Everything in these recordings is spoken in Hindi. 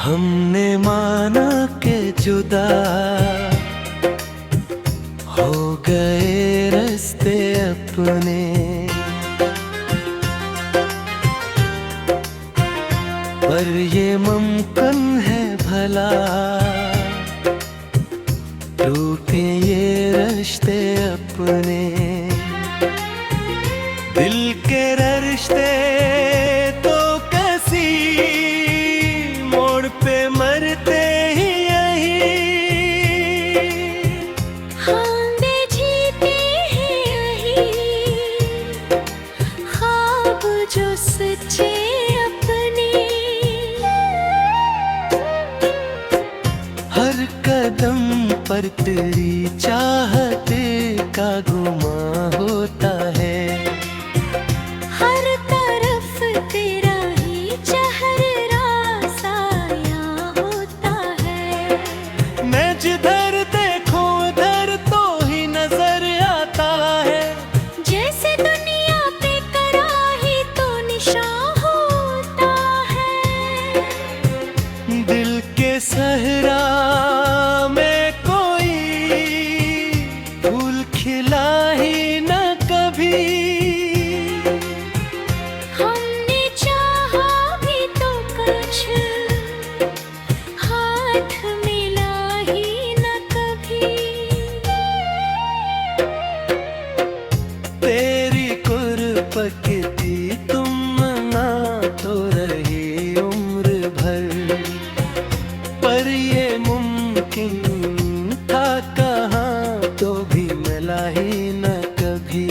हमने माना के जुदा हो गए रास्ते अपने, पर ये मुमकिन है भला टूटे ये रिश्ते अपने। दिल के रिश्ते तो कैसी मोड़ पे मरते ही यही, हम जीते हैं यही ख्वाब जो सच्चे अपने। हर कदम पर तेरी चाहते का गुमा होता है, हर तरफ तेरा ही चेहरा साया होता है। मैं जिधर देखूं उधर तो ही नजर आता है, जैसे दुनिया पे कराही तो निशान होता है। दिल के सहरा में कोई फूल खिला ही न कभी। हमने चाहा भी तो कुछ हाथ मिला ही न कभी। तेरी कुर्बती तुम ना तो रही उम्र भर, पर ये मुमकिन था कहाँ तो भी मिला ही न कभी।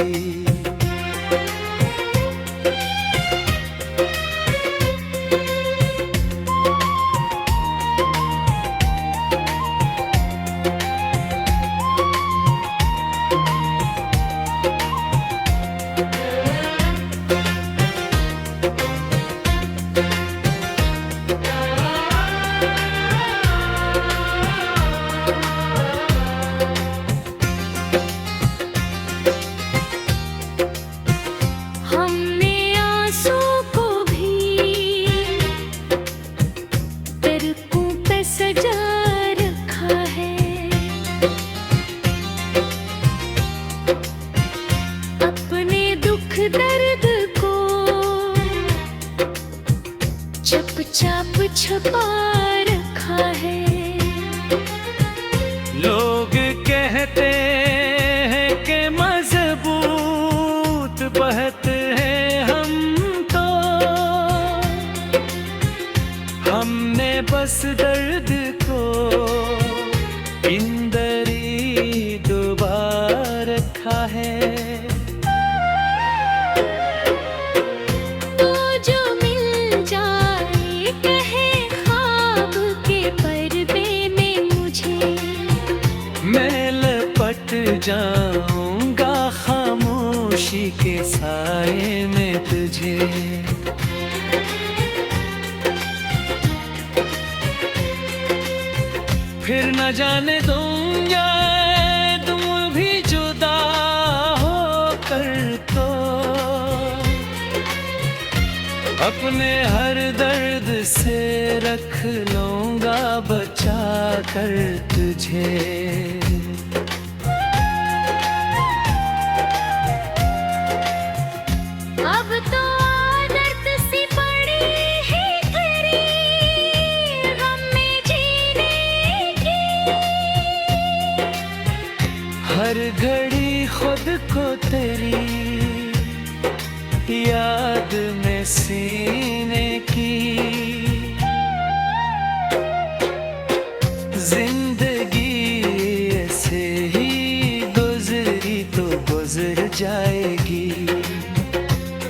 हमने आंसू को भी तड़कों पे सजा रखा है, अपने दुख दर्द को चुपचाप छुपा रखा है। लोग कहते हैं कि मजबूत बहते हैं हम तो, हमने बस दर्द को इंदरी डुबा रखा है। तो जो मिल जाए कहे ख्वाब के पर्दे में मुझे, मैं लपट जाऊंगा खामोशी के साए में तुझे। फिर न जाने दूंगा तुम भी जुदा हो कर तो, अपने हर दर्द से रख लूंगा बचा कर तुझे। अब तो आदत सी पड़ी है तेरी गम में जीने की। हर घड़ी खुद को तेरी याद में सीने की। जिंदगी ऐसे ही गुजरी तो गुजर जाएगी,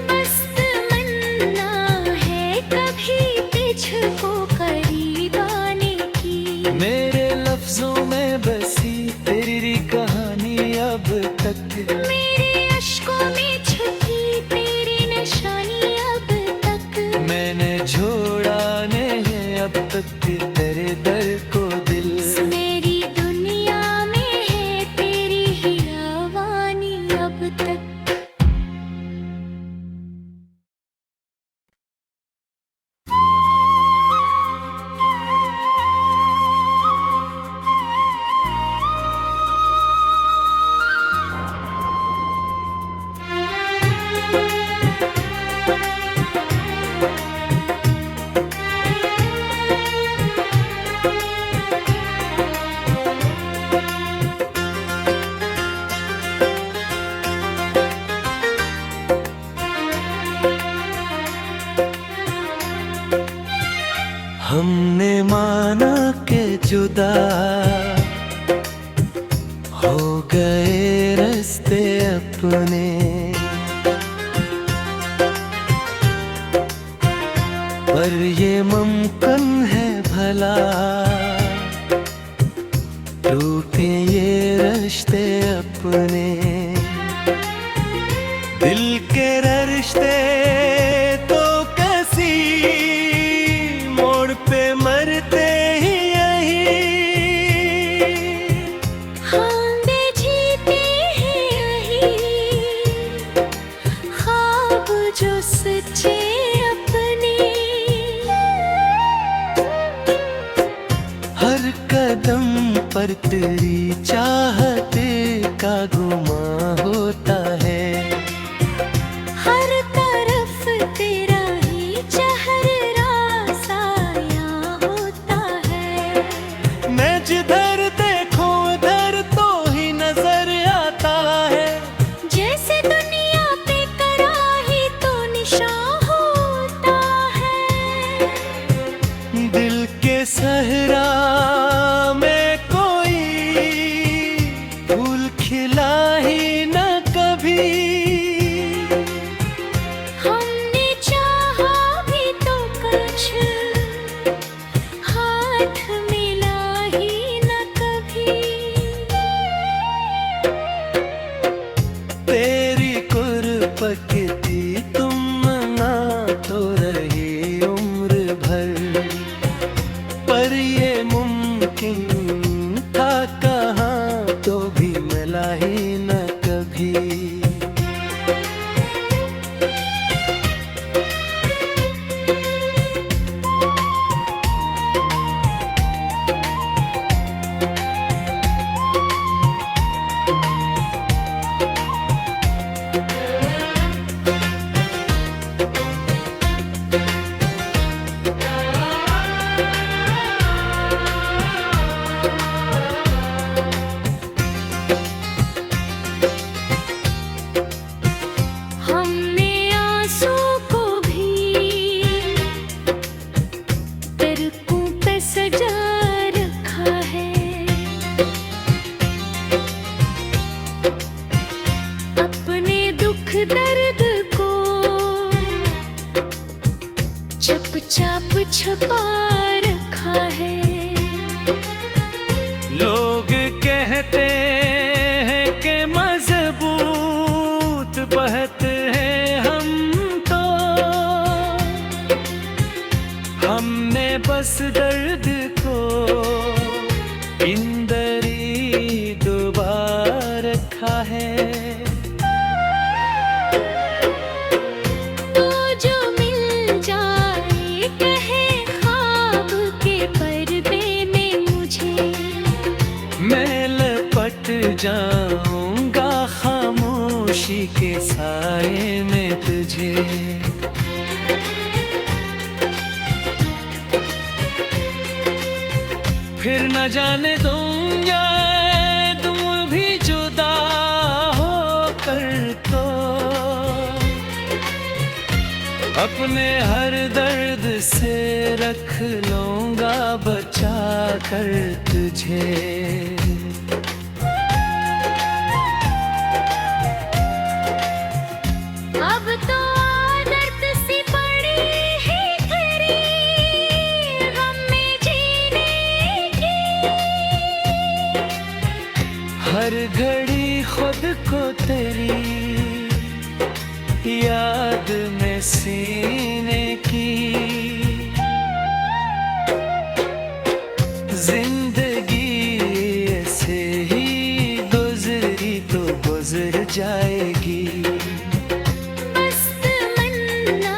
बस तमन्ना है कभी तुझको करीब आने की। मेरे लफ्जों में बसी तेरी कहानी अब तक, मेरे अश्कों में छुपी तेरी निशानी अब तक। मैंने छोड़ा नहीं अब तक तेरे दर को दिल। मेरी दुनिया में है तेरी ही रवानी अब तक। हमने माना के जुदा हो गए रास्ते अपने, पर ये मुमकिन है भला टूटे ये रिश्ते अपने। दिल के रिश्ते तो कैसी मोड़ पे मरते ही यही, हम जीते हैं यही ख्वाब जो सच्चे अपने। हर कदम पर तेरी चाहत का गुमा होता है, हर तरफ तेरा ही चेहरा साया होता है। मैं जिधर देखूं उधर तो ही नजर आता है, जैसे दुनिया पे कराही तो निशान होता है। दिल के सहरा में कोई फूल खिला ही न कभी, हमने चाहा भी तो कुछ हाथ मिला ही न कभी। तेरी कुर्बत की तुम ना तो रही उम्र भर, पर ये मुमकिन था कहाँ तो भी मिला ही न कभी। हमने आंसू को भी तड़कों पे सजा रखा है, अपने दुख दर्द को चुपचाप छुपा रखा है। लोग कहते हैं कि मजबूत बहत है हम तो, हमने बस दर्द को इंदरी डुबा रखा है। तो जो मिल जाए कहे ख्वाब के पर्दे में मुझे, मैं लपट जाऊंगा खामोशी के साए में तुझे। फिर न जाने दूंगा तुम भी जुदा हो कर तो, अपने हर दर्द से रख लूंगा बचा कर तुझे। अब तो आदत सी पड़ी है तेरी गम में जीने की, हर घड़ी खुद को तेरी याद में सीने की। जिंदगी ऐसे ही गुजरी तो गुजर जाएगी, बस तमन्ना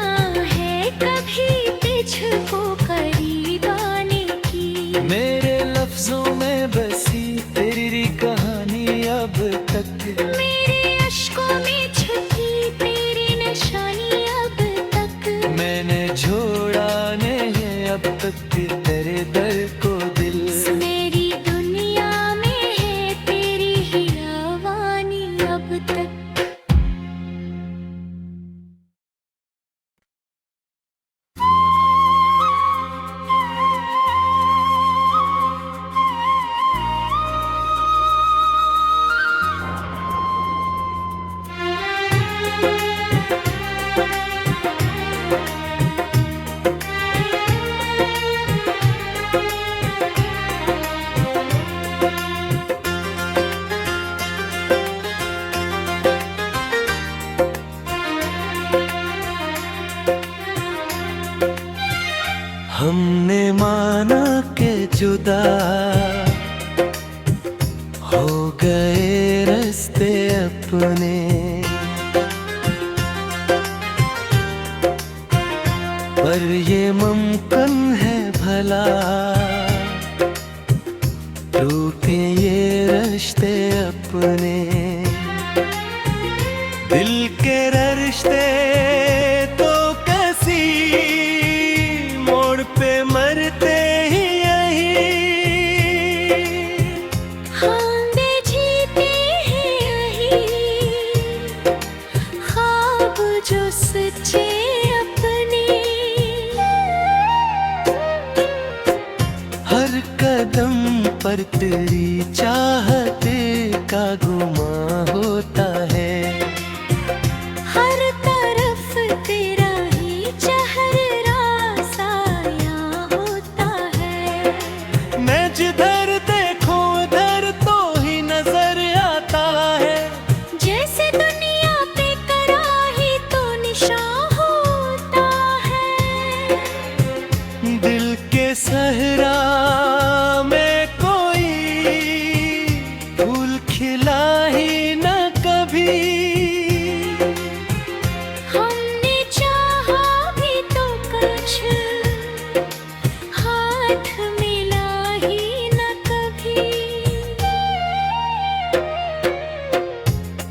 है कभी तुझको करीब आने की। मेरे लफ्जों में बसी तेरी कहानी अब तक, मेरे अश्कों में छुपी तेरी निशानी अब तक। मैंने छोड़ा नहीं अब तक तेरे दर को दिल। मेरी दुनिया में है तेरी ही रवानी अब तक। हमने माना के जुदा हो गए रास्ते अपने, पर ये मुमकिन है भला टूटे ये रिश्ते अपने। दिल के रिश्ते तो कैसी मोड़ पे मरते ही यही, हम भी जीते हैं यही ख्वाब जो सच्चे अपने। हर कदम पर तेरी चाहत का गुमा होता है, हर तरफ तेरा ही चेहरा साया होता है। मैं जिधर देखूं उधर तो ही नजर आता है, जैसे दुनिया पे कराही तो निशान होता है। दिल के सहरा में कोई फूल खिला ही न कभी, हमने चाहा भी तो कुछ हाथ मिला ही न कभी।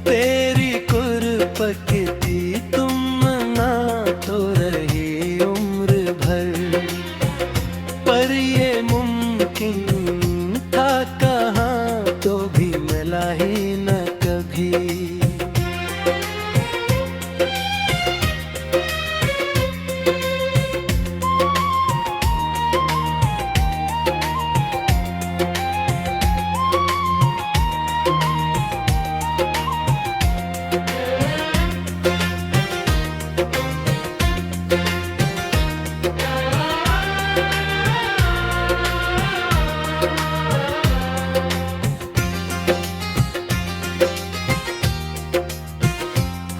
तेरी कुर्बती तुम ना तो रही उम्र भर, पर ये मुमकिन था कहाँ तो भी मिला ही न कभी।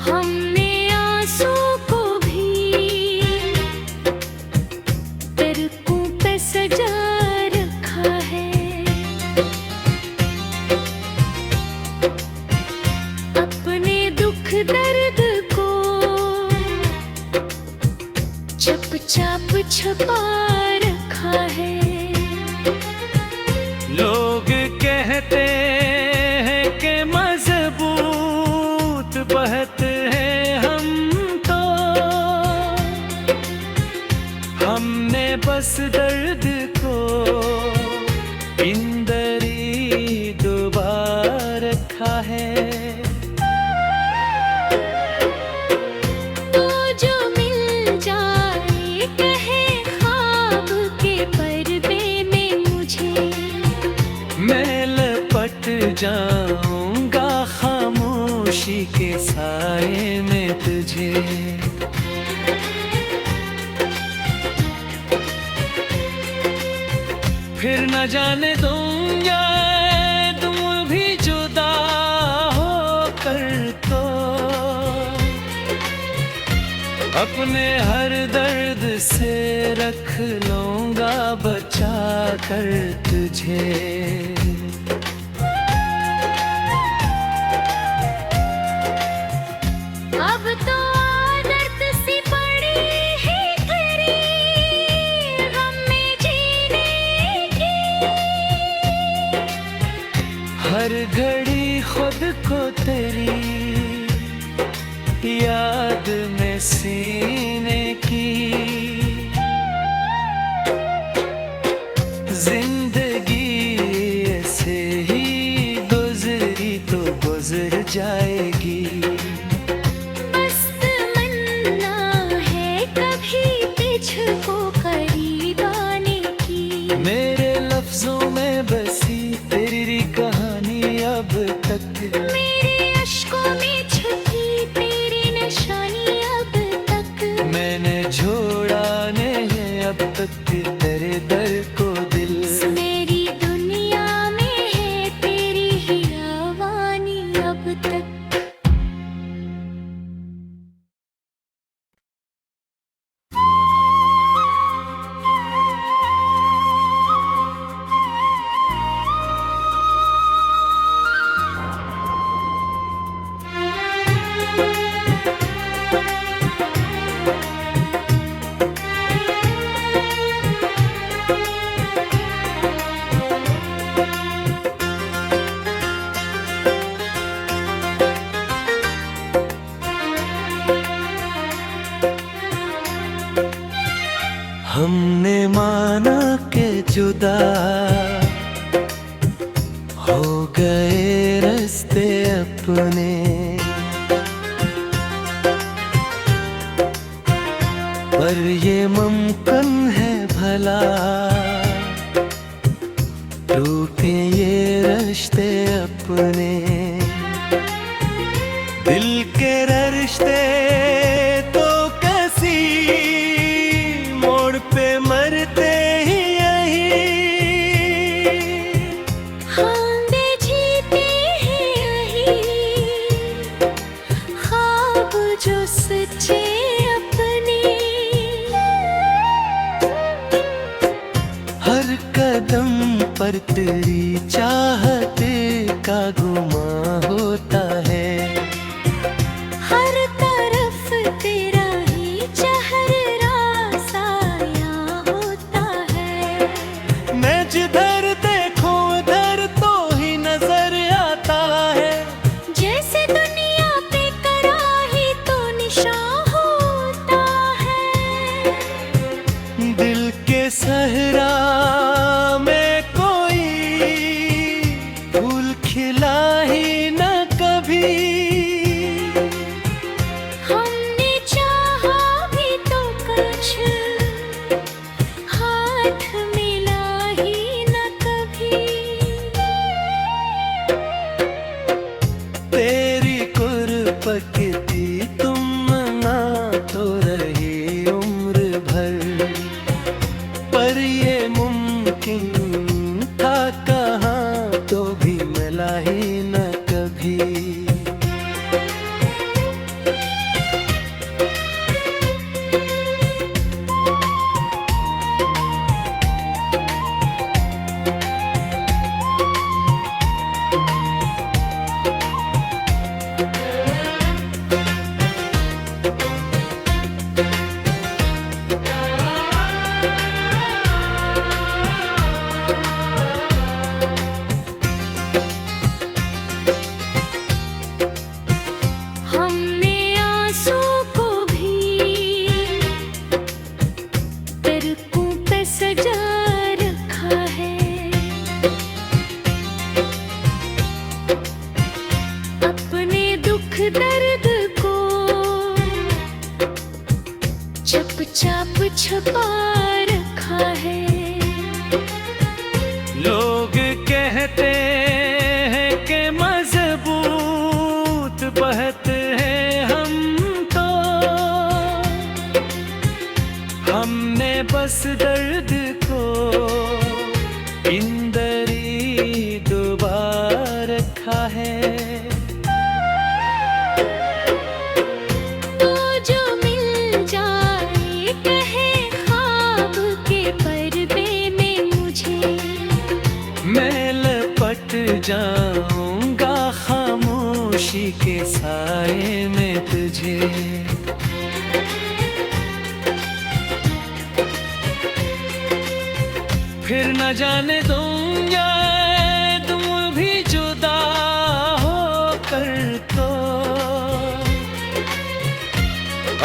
हमने आंसू को भी तड़कों पे सजा रखा है, अपने दुख दर्द को चुपचाप छुपा रखा है। लोग कहते हैं कि मजबूत बहत हैं हम तो, हमने बस दर्द को इंदरी डुबा रखा है। तो जो मिल जाए कहे ख्वाब के पर्दे में मुझे, मैं लपट जाऊंगा खामोशी के साए में तुझे। फिर न जाने तुम जाए तुम भी जुदा हो कर तो, अपने हर दर्द से रख लूंगा बचा कर तुझे। अब तो आदत सी पड़ी है तेरी गम में जीने की, हर घड़ी खुद को तेरी याद में सीने की। जिंदगी ऐसे ही गुजरी तो गुजर जाएगी, बस तमन्ना है कभी तुझको करीब आने की। मेरे लफ्जों में बसी तेरी कहानी अब तक, मेरे अश्कों में छुपी तेरी निशानी अब तक। मैंने छोड़ा नहीं अब तक तेरे दर को दिल। मेरी दुनिया में है तेरी ही रवानी अब तक। हमने माना के जुदा हो गए रास्ते अपने, पर ये मुमकिन है भला टूटे ये रिश्ते अपने। दिल के रिश्ते तो कैसी मोड़ पे मरते ही यही, हम भी जीते हैं यही ख्वाब जो सच्चे अपने। हर कदम पर तेरी चाहत का गुमा होता है, हर तरफ तेरा ही चेहरा साया होता है। मैं जिधर देखूं उधर तो ही नजर आता है, जैसे दुनिया पे कराही तो निशान होता है। दिल के सहरा में कोई फूल खिला ही न कभी, हमने चाहा भी तो कुछ हाथ मिला ही न कभी। तेरी कुर्बती तुम ना तो रही उम्र भर, पर ये मुमकिन था कहाँ तो भी मिला ही न कभी। हमने आंसू को भी तड़कों पे सजा रखा है, अपने दुख दर्द को चुपचाप छुपा रखा है। लोग कहते हैं कि मजबूत बहते हैं हम तो, हमने बस दर्द को इंदरी डुबा रखा है। तो जो मिल जाए कहे ख्वाब के पर्दे में मुझे, मैं लपट जाऊंगा खामोशी के साए में तुझे। फिर न जाने दूंगा तुम भी जुदा हो कर तो,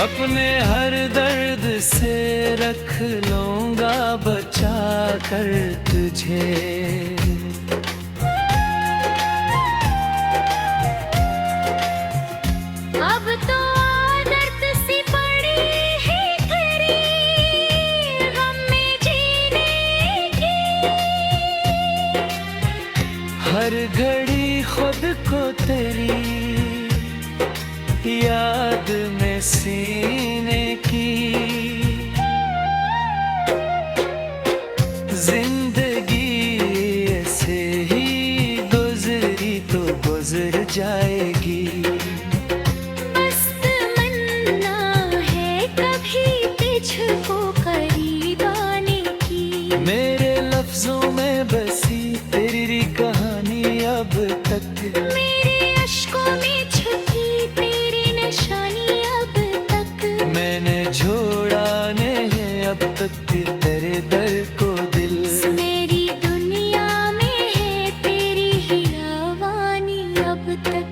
अपने हर दर्द से रख लूंगा बचा कर तुझे। अब तो आदत सी पड़ी है तेरी गम में जीने की, हर घड़ी खुद को तेरी याद में सीने की। जिंदगी ऐसे ही गुजरी तो गुजर जाएगी, बस तमन्ना है कभी तुझको करीब आने की। मेरे लफ्जों में बसी तेरी कहानी अब तक, मेरे अश्कों में छुपी तेरी निशानी अब तक। मैंने छोड़ा नहीं अब तक तेरे दर्द को दिल। मेरी दुनिया में है तेरी ही रवानी अब तक।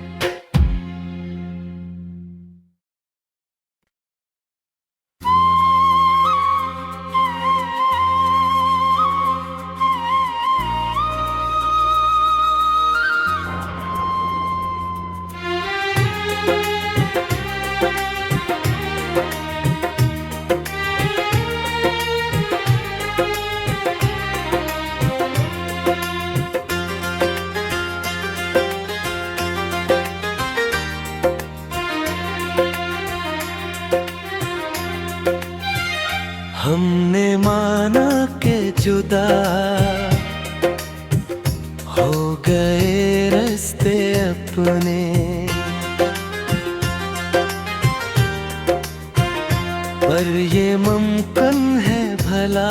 हमने माना के जुदा हो गए रास्ते अपने, पर ये मुमकिन है भला